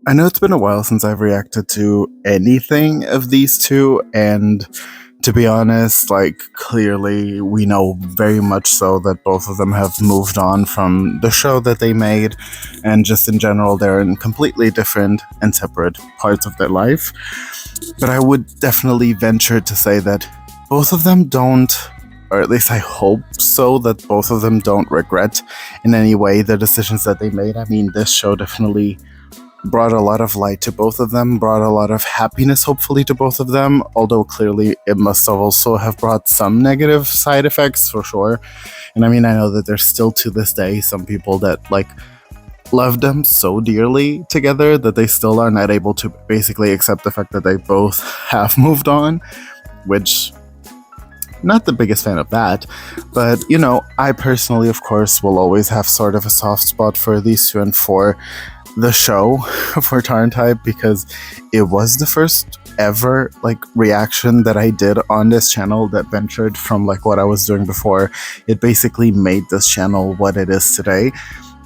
I know it's been a while since I've reacted to anything of these two, and to be honest, like, clearly we know very much so that both of them have moved on from the show that they made, and just in general, they're in completely different and separate parts of their life. But I would definitely venture to say that both of them don't, or at least I hope so, that both of them don't regret in any way the decisions that they made. I mean, this show definitely brought a lot of light to both of them, brought a lot of happiness, hopefully, to both of them, although clearly it must also have brought some negative side effects for sure. And I mean, I know that there's still to this day some people that like love them so dearly together that they still are not able to basically accept the fact that they both have moved on, which, not the biggest fan of that. But you know, I personally, of course, will always have sort of a soft spot for these two and for the show for Tarn Type, because it was the first ever like reaction that I did on this channel that ventured from like what I was doing before. It basically made this channel what it is today.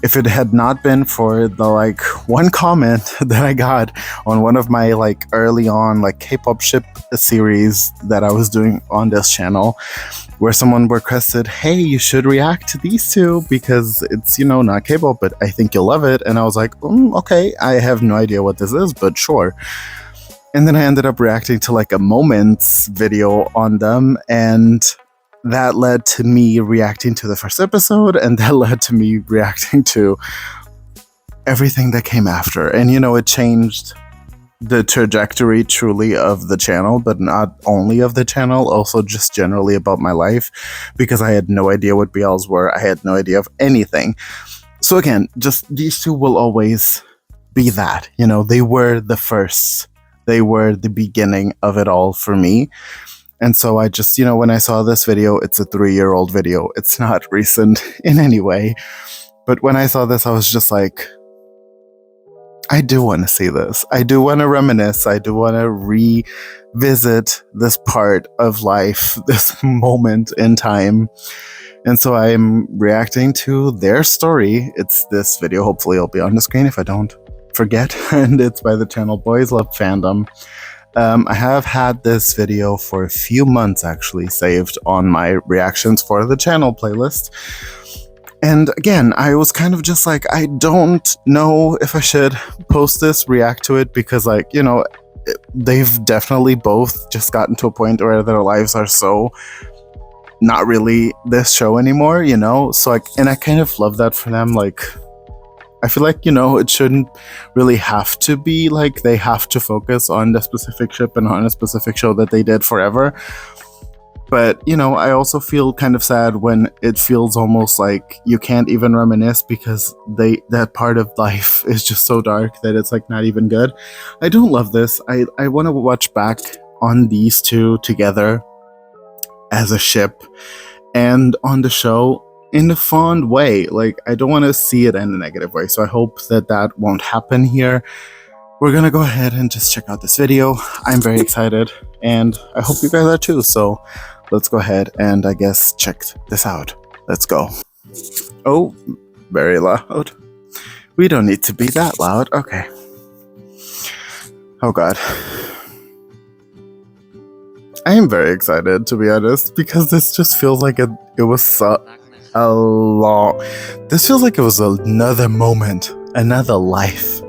If it had not been for the like one comment that I got on one of my like early on like K-pop ship series that I was doing on this channel, where someone requested, hey, you should react to these two because it's, you know, not K-pop, but I think you'll love it. And I was like, okay, I have no idea what this is, but sure. And then I ended up reacting to like a Moments video on them, and that led to me reacting to the first episode, and that led to me reacting to everything that came after. And you know, it changed the trajectory truly of the channel, but not only of the channel, also just generally about my life, because I had no idea what BLs were. I had no idea of anything. So again, just these two will always be that, you know, they were the first, they were the beginning of it all for me. And so I just, you know, when I saw this video, it's a 3-year-old video. It's not recent in any way. But when I saw this, I was just like, I do want to see this. I do want to reminisce. I do want to revisit this part of life, this moment in time. And so I'm reacting to their story. It's this video. Hopefully it'll be on the screen if I don't forget. And it's by the channel Boys Love Fandom. I have had this video for a few months actually saved on my reactions for the channel playlist. And again, I was kind of just like, I don't know if I should post this, react to it, because like, you know, they've definitely both just gotten to a point where their lives are so not really this show anymore, you know? So like, and I kind of love that for them. Like, I feel like, you know, it shouldn't really have to be like they have to focus on the specific ship and on a specific show that they did forever. But, you know, I also feel kind of sad when it feels almost like you can't even reminisce because that part of life is just so dark that it's like not even good. I don't love this. I want to watch back on these two together as a ship and on the show in a fond way. Like, I don't want to see it in a negative way, so I hope that that won't happen here. We're gonna go ahead and just check out this video. I'm very excited, and I hope you guys are too, so let's go ahead and I guess check this out. Let's go. Oh, very loud. We don't need to be that loud. Okay. Oh god. I am very excited, to be honest, because this just feels like it was a long... This feels like it was another moment, another life.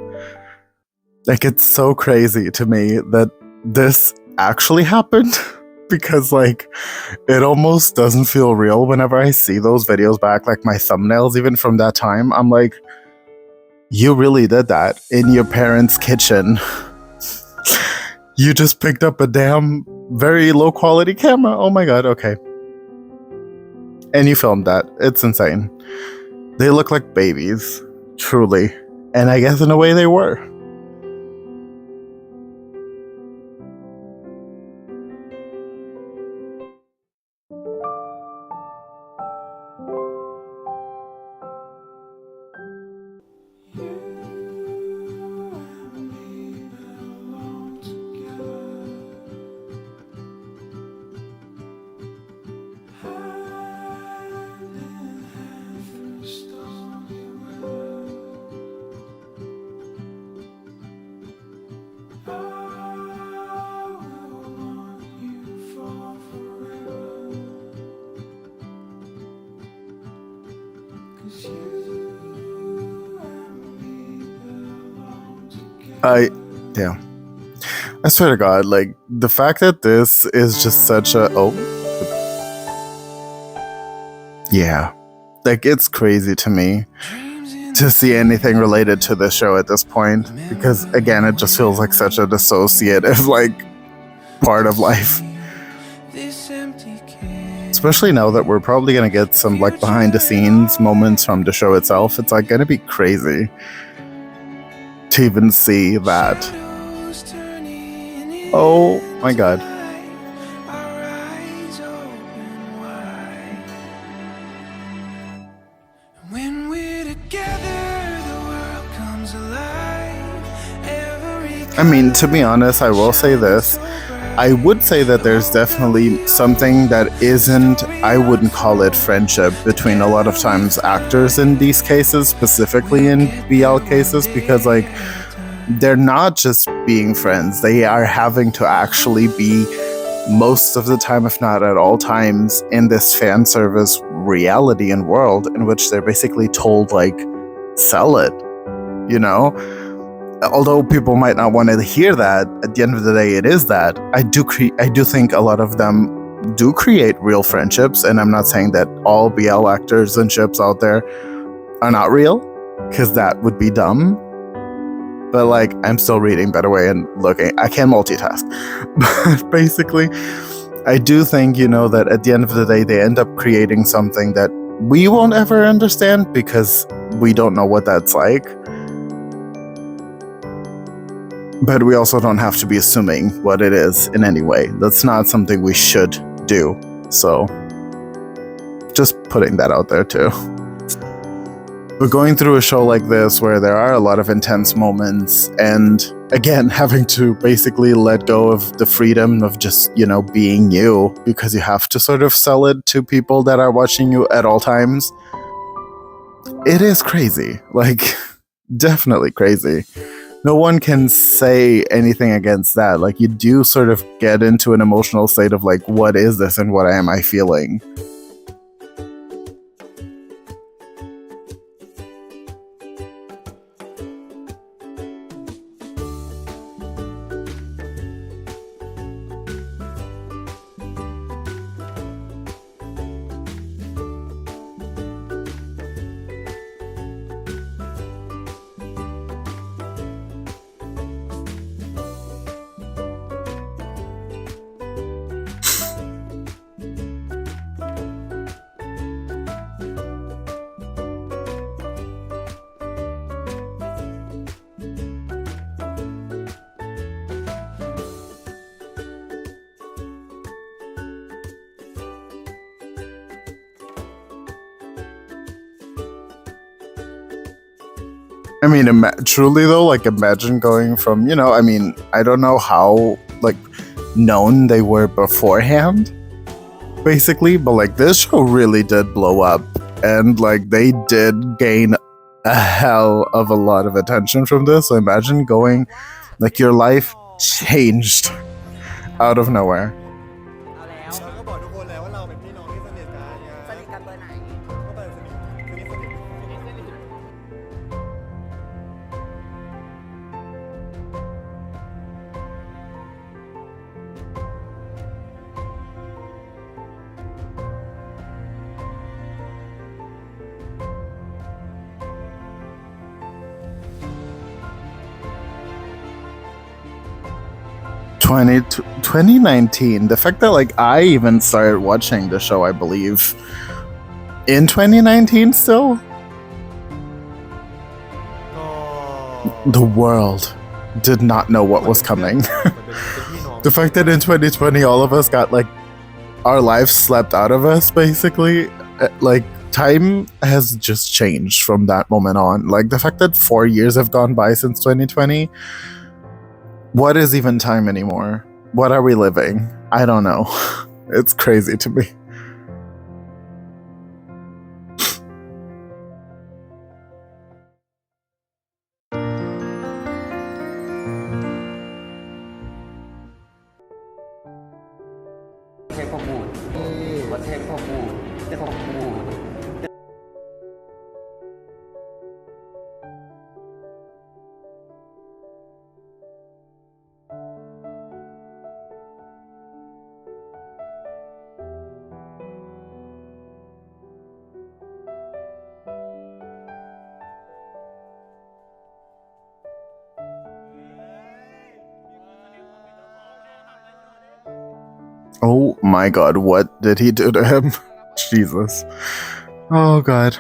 Like, it's so crazy to me that this actually happened, because like, it almost doesn't feel real whenever I see those videos back, like my thumbnails even from that time. I'm like, you really did that in your parents' kitchen. You just picked up a damn very low quality camera. Oh my god, okay. And you filmed that. It's insane. They look like babies, truly. And I guess in a way they were. Yeah. I swear to God, like, the fact that this is just such a. Oh. Yeah. Like, it's crazy to me to see anything related to the show at this point. Because, again, it just feels like such a dissociative, like, part of life. Especially now that we're probably gonna get some, like, behind-the-scenes moments from the show itself. It's, like, gonna be crazy to even see that. Oh my God. I mean, to be honest, I will say this. I would say that there's definitely something that isn't, I wouldn't call it friendship between a lot of times actors in these cases, specifically in BL cases, because, like, they're not just being friends, they are having to actually be, most of the time, if not at all times, in this fan service reality and world in which they're basically told, like, sell it, you know? Although people might not want to hear that, at the end of the day, it is that. I do think a lot of them do create real friendships, and I'm not saying that all BL actors and ships out there are not real, because that would be dumb. But, like, I'm still reading, by the way, and looking. I can multitask. But basically, I do think, you know, that at the end of the day, they end up creating something that we won't ever understand because we don't know what that's like. But we also don't have to be assuming what it is in any way. That's not something we should do. So, just putting that out there too. But going through a show like this where there are a lot of intense moments and, again, having to basically let go of the freedom of just, you know, being you because you have to sort of sell it to people that are watching you at all times, it is crazy. Like, definitely crazy. No one can say anything against that. Like, you do sort of get into an emotional state of, like, what is this and what am I feeling? I mean, truly though, like, imagine going from, you know, I mean, I don't know how, like, known they were beforehand, basically, but, like, this show really did blow up, and, like, they did gain a hell of a lot of attention from this. So imagine going, like, your life changed out of nowhere. Twenty 2019, the fact that, like, I even started watching the show, I believe, in 2019 still? The world did not know what was coming. The fact that in 2020 all of us got, like, our lives slapped out of us, basically, like, time has just changed from that moment on. Like, the fact that 4 years have gone by since 2020, what is even time anymore? What are we living? I don't know. It's crazy to me. Oh my god, what did he do to him? Jesus. Oh god.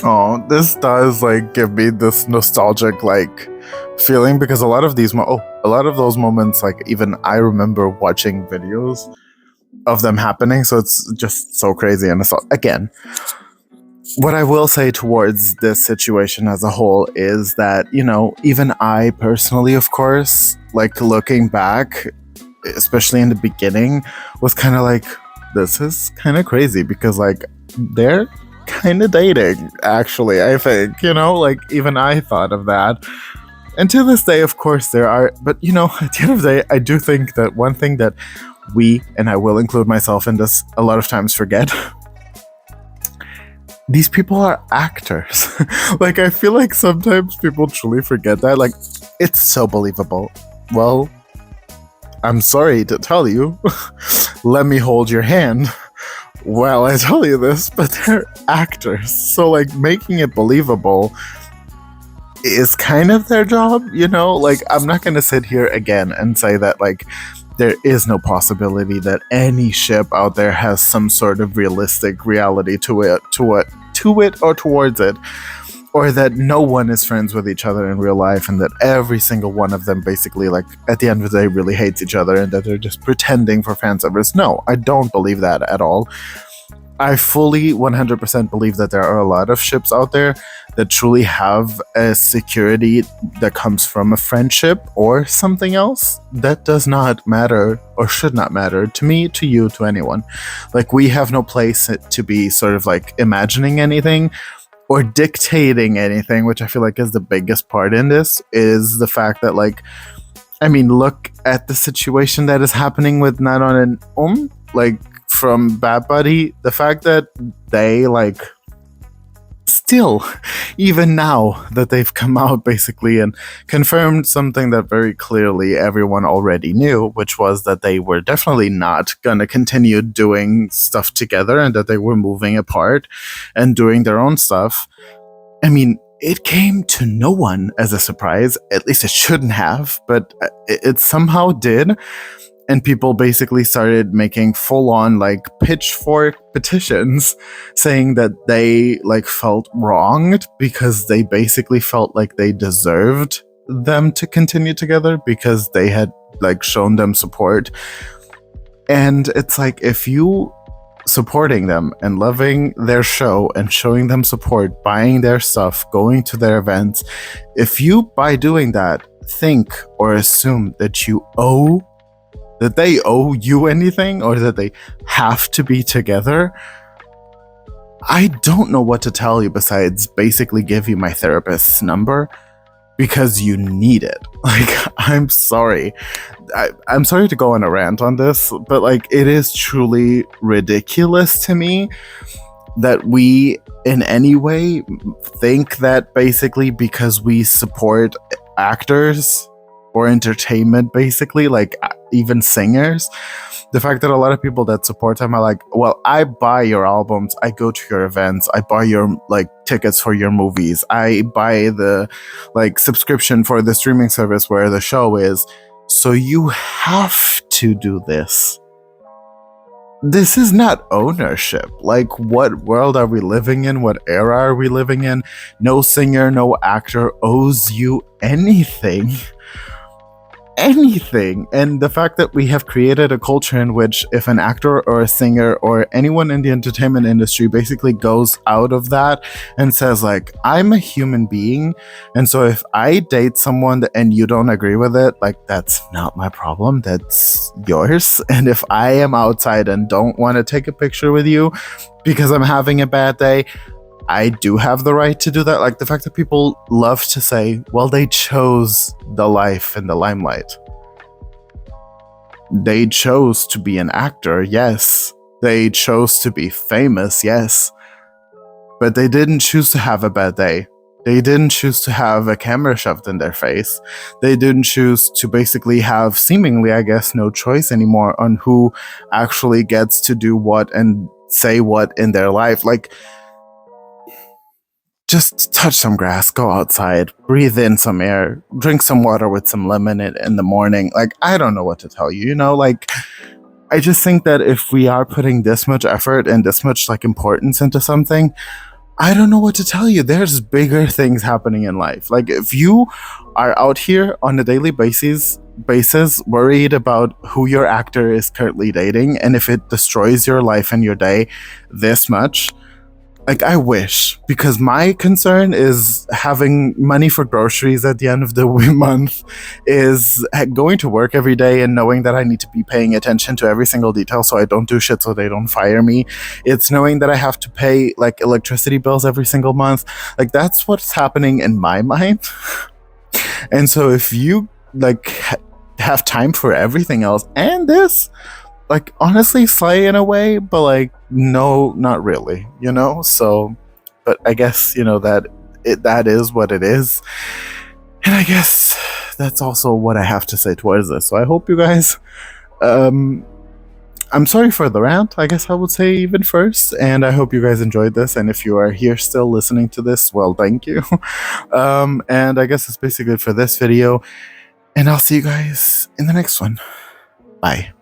Oh, this does like give me this nostalgic like feeling because a lot of a lot of those moments, like even I remember watching videos of them happening, so it's just so crazy. And it's again, what I will say towards this situation as a whole is that, even I personally, of course, like looking back, especially in the beginning, was kind of like, this is kind of crazy because like they're kind of dating, actually, I think, like even I thought of that. And to this day, of course, there are, but at the end of the day, I do think that one thing that we, and I will include myself in this, a lot of times forget. These people are actors. Like, I feel like sometimes people truly forget that. Like, it's so believable. Well, I'm sorry to tell you. Let me hold your hand while I tell you this, but they're actors. So, like, making it believable is kind of their job, Like, I'm not going to sit here again and say that, like, there is no possibility that any ship out there has some sort of realistic reality to it or towards it, or that no one is friends with each other in real life, and that every single one of them basically, like, at the end of the day really hates each other, and that they're just pretending for fan service. No, I don't believe that at all. I fully 100% believe that there are a lot of ships out there that truly have a security that comes from a friendship or something else. That does not matter or should not matter to me, to you, to anyone. Like, we have no place to be sort of like imagining anything or dictating anything, which I feel like is the biggest part in this, is the fact that, like, I mean, look at the situation that is happening with Nanon and like, from Bad Buddy, the fact that they, like, still, even now that they've come out basically and confirmed something that very clearly everyone already knew, which was that they were definitely not gonna continue doing stuff together and that they were moving apart and doing their own stuff. I mean, it came to no one as a surprise. At least it shouldn't have, but it somehow did. And people basically started making full-on, like, pitchfork petitions saying that they, like, felt wronged because they basically felt like they deserved them to continue together because they had, like, shown them support. And it's like, if you supporting them and loving their show and showing them support, buying their stuff, going to their events, if you, by doing that, think or assume that they owe you anything or that they have to be together, I don't know what to tell you besides basically give you my therapist's number because you need it. Like, I'm sorry. I'm sorry to go on a rant on this, but, like, it is truly ridiculous to me that we in any way think that basically because we support actors or entertainment, basically, like, even singers, the fact that a lot of people that support them are like, well, I buy your albums, I go to your events, I buy your, like, tickets for your movies, I buy the, like, subscription for the streaming service where the show is, so you have to do this. This is not ownership. Like, what world are we living in? What era are we living in? No singer, no actor owes you anything. anything. And the fact that we have created a culture in which if an actor or a singer or anyone in the entertainment industry basically goes out of that and says like, I'm a human being, and so if I date someone and you don't agree with it, like, that's not my problem, that's yours. And if I am outside and don't want to take a picture with you because I'm having a bad day, I do have the right to do that. Like, the fact that people love to say, well, they chose the life in the limelight. They chose to be an actor, yes. They chose to be famous, yes. But they didn't choose to have a bad day. They didn't choose to have a camera shoved in their face. They didn't choose to basically have, seemingly, I guess, no choice anymore on who actually gets to do what and say what in their life. Like, just touch some grass, go outside, breathe in some air, drink some water with some lemon in the morning. Like, I don't know what to tell you, you know? Like, I just think that if we are putting this much effort and this much, like, importance into something, I don't know what to tell you. There's bigger things happening in life. Like, if you are out here on a daily basis worried about who your actor is currently dating, and if it destroys your life and your day this much, like, I wish, because my concern is having money for groceries at the end of the month, is going to work every day and knowing that I need to be paying attention to every single detail so I don't do shit so they don't fire me. It's knowing that I have to pay, like, electricity bills every single month. Like, that's what's happening in my mind. And so if you, like, have time for everything else and this, like, honestly, slay in a way, but, like, no, not really, you know? So, but I guess, you know, that is what it is. And I guess that's also what I have to say towards this. So I hope you guys, I'm sorry for the rant, I guess I would say even first, and I hope you guys enjoyed this, and if you are here still listening to this, well, thank you. And I guess that's basically it for this video, and I'll see you guys in the next one. Bye.